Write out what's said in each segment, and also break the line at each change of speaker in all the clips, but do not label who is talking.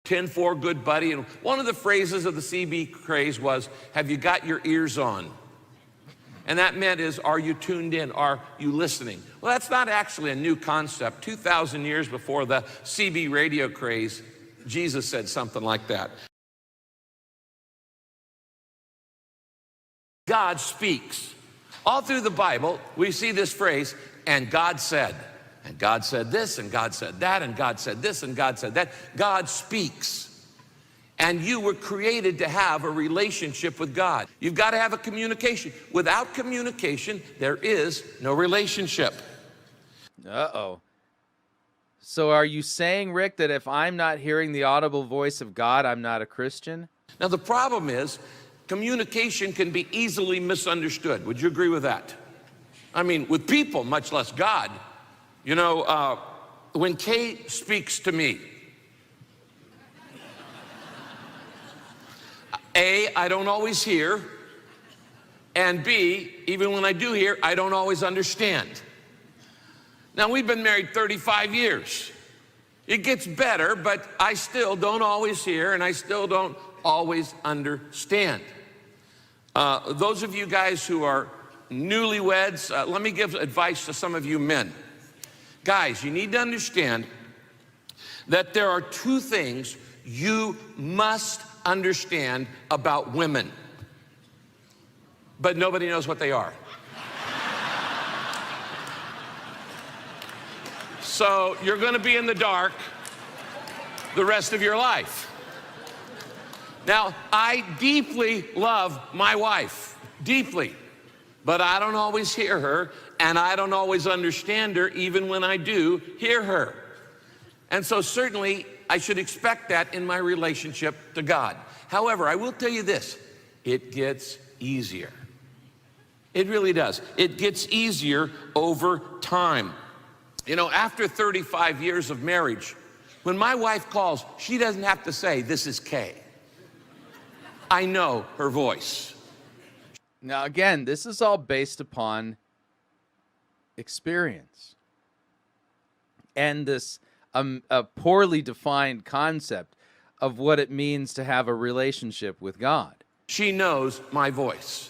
10-4, good buddy. And one of the phrases of the CB craze was, have you got your ears on? And that meant is, are you tuned in? Are you listening? Well, that's not actually a new concept. 2,000 years before the CB radio craze, Jesus said something like that. God speaks. All through the Bible, we see this phrase, and God said. And God said this, and God said that, and God said this, and God said that. God speaks. And you were created to have a relationship with God. You've got to have a communication. Without communication, there is no relationship.
Uh-oh. So are you saying, Rick, that if I'm not hearing the audible voice of God, I'm not a Christian?
Now, the problem is, communication can be easily misunderstood. Would you agree with that? I mean, with people, much less God. You know, when Kay speaks to me, A, I don't always hear, and B, even when I do hear, I don't always understand. Now, we've been married 35 years. It gets better, but I still don't always hear, and I still don't always understand. Those of you guys who are newlyweds, let me give advice to some of you men. Guys, you need to understand that there are two things you must understand about women, but nobody knows what they are. So you're going to be in the dark the rest of your life. Now, I deeply love my wife, deeply, but I don't always hear her, and I don't always understand her, even when I do hear her. And so certainly, I should expect that in my relationship to God. However, I will tell you this, it gets easier. It really does. It gets easier over time. You know, after 35 years of marriage, when my wife calls, she doesn't have to say, this is Kay. I know her voice.
Now, again, this is all based upon experience and this a poorly defined concept of what it means to have a relationship with God.
She knows my voice.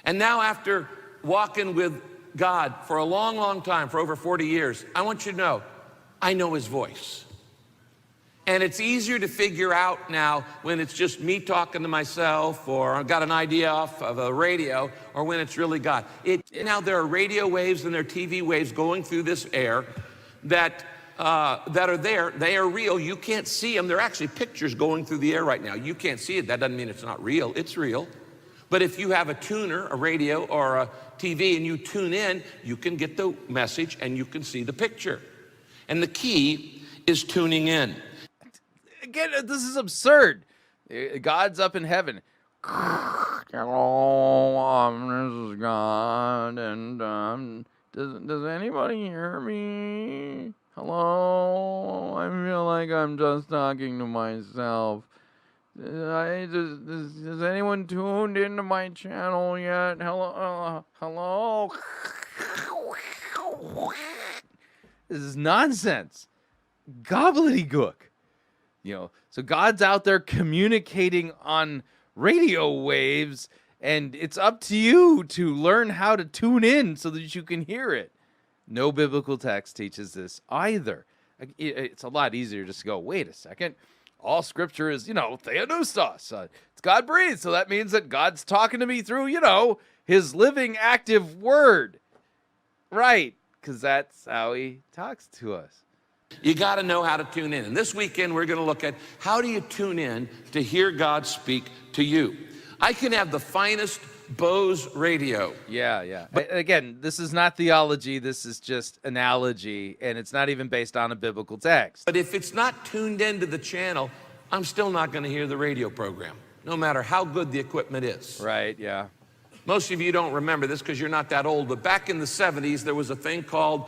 And now, after walking with God for a long, long time, for over 40 years, I want you to know, I know his voice. And it's easier to figure out now when it's just me talking to myself, or I've got an idea off of a radio, or when it's really God. Now there are radio waves and there are TV waves going through this air that are there. They are real. You can't see them. There are actually pictures going through the air right now. You can't see it. That doesn't mean it's not real. It's real. But if you have a tuner, a radio, or a TV, and you tune in, you can get the message and you can see the picture. And the key is tuning in.
Again, this is absurd. God's up in heaven. Hello, this is God, and does anybody hear me? Hello, I feel like I'm just talking to myself. Is anyone tuned into my channel yet? Hello, hello. This is nonsense. Gobbledygook. You know, so God's out there communicating on radio waves, and it's up to you to learn how to tune in so that you can hear it. No biblical text teaches this either. It's a lot easier just to go, wait a second. All scripture is, theonoustos. It's God breathed, so that means that God's talking to me through, his living, active word. Right, because that's how he talks to us.
You got to know how to tune in. And this weekend, we're going to look at how do you tune in to hear God speak to you. I can have the finest Bose radio.
Yeah. But again, this is not theology. This is just analogy, and it's not even based on a biblical text.
But if it's not tuned into the channel, I'm still not going to hear the radio program, no matter how good the equipment is.
Right, yeah.
Most of you don't remember this because you're not that old, but back in the 70s, there was a thing called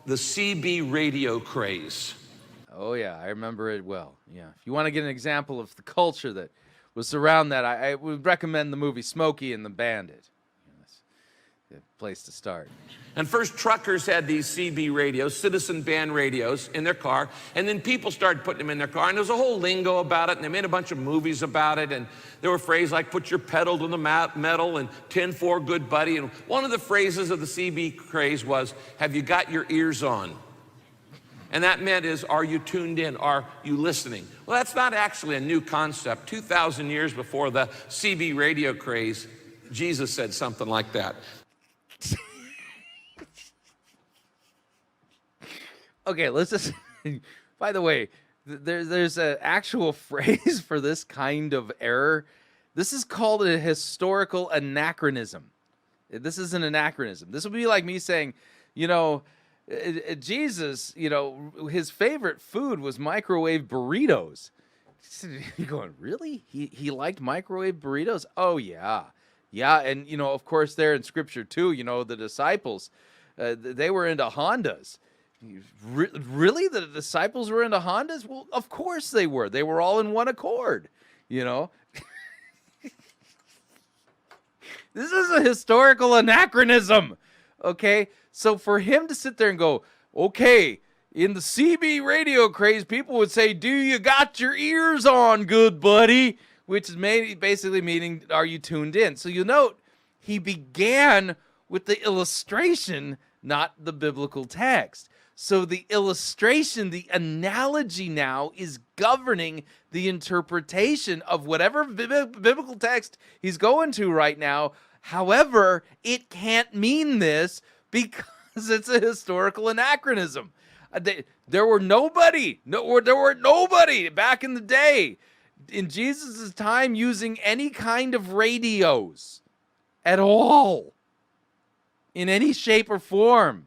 the CB radio craze.
Oh, yeah, I remember it well. Yeah. If you want to get an example of the culture that was around that, I would recommend the movie Smokey and the Bandit. place to start.
And first truckers had these CB radios, citizen band radios, in their car, and then people started putting them in their car, and there was a whole lingo about it, and they made a bunch of movies about it, and there were phrases like put your pedal to the metal and 10-4 good buddy, and one of the phrases of the CB craze was, have you got your ears on? And that meant is, are you tuned in? Are you listening? Well, that's not actually a new concept. 2,000 years before the CB radio craze, Jesus said something like that.
Okay, let's just, by the way, there's an actual phrase for this kind of error. This is called a historical anachronism. This is an anachronism. This would be like me saying, Jesus, his favorite food was microwave burritos. You're going, really? He liked microwave burritos? Oh, yeah. Yeah, and, of course, there in Scripture, too, the disciples, they were into Hondas. Really? The disciples were into Hondas? Well, of course they were. They were all in one accord, This is a historical anachronism, okay? So for him to sit there and go, okay, in the CB radio craze, people would say, do you got your ears on, good buddy? Which is basically meaning, are you tuned in? So you note, he began with the illustration, not the biblical text. So the illustration, the analogy now is governing the interpretation of whatever biblical text he's going to right now. However, it can't mean this because it's a historical anachronism. There were nobody back in the day in Jesus' time using any kind of radios at all in any shape or form.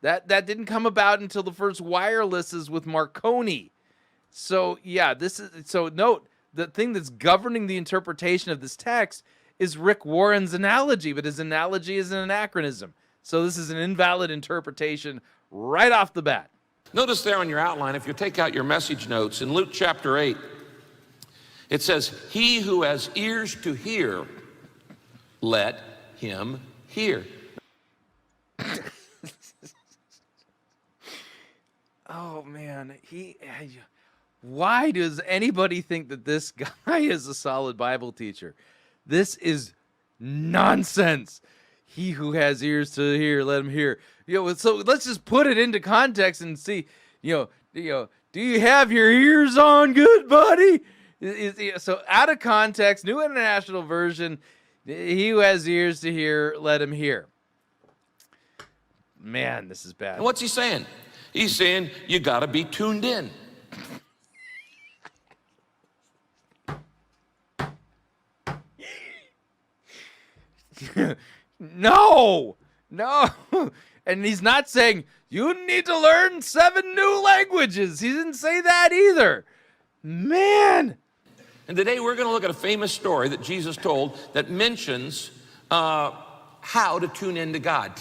That didn't come about until the first wirelesses with Marconi. So yeah, note the thing that's governing the interpretation of this text is Rick Warren's analogy, but his analogy is an anachronism. So this is an invalid interpretation right off the bat.
Notice there on your outline, if you take out your message notes, in Luke chapter 8, it says, he who has ears to hear, let him hear.
Oh, man. Why does anybody think that this guy is a solid Bible teacher? This is nonsense. He who has ears to hear, let him hear. So let's just put it into context and see, do you have your ears on, good buddy? So out of context, New International Version, he who has ears to hear, let him hear. Man, this is bad.
And what's he saying? He's saying you got to be tuned in.
No. And he's not saying you need to learn 7 new languages. He didn't say that either. Man.
And today we're going to look at a famous story that Jesus told that mentions how to tune into God.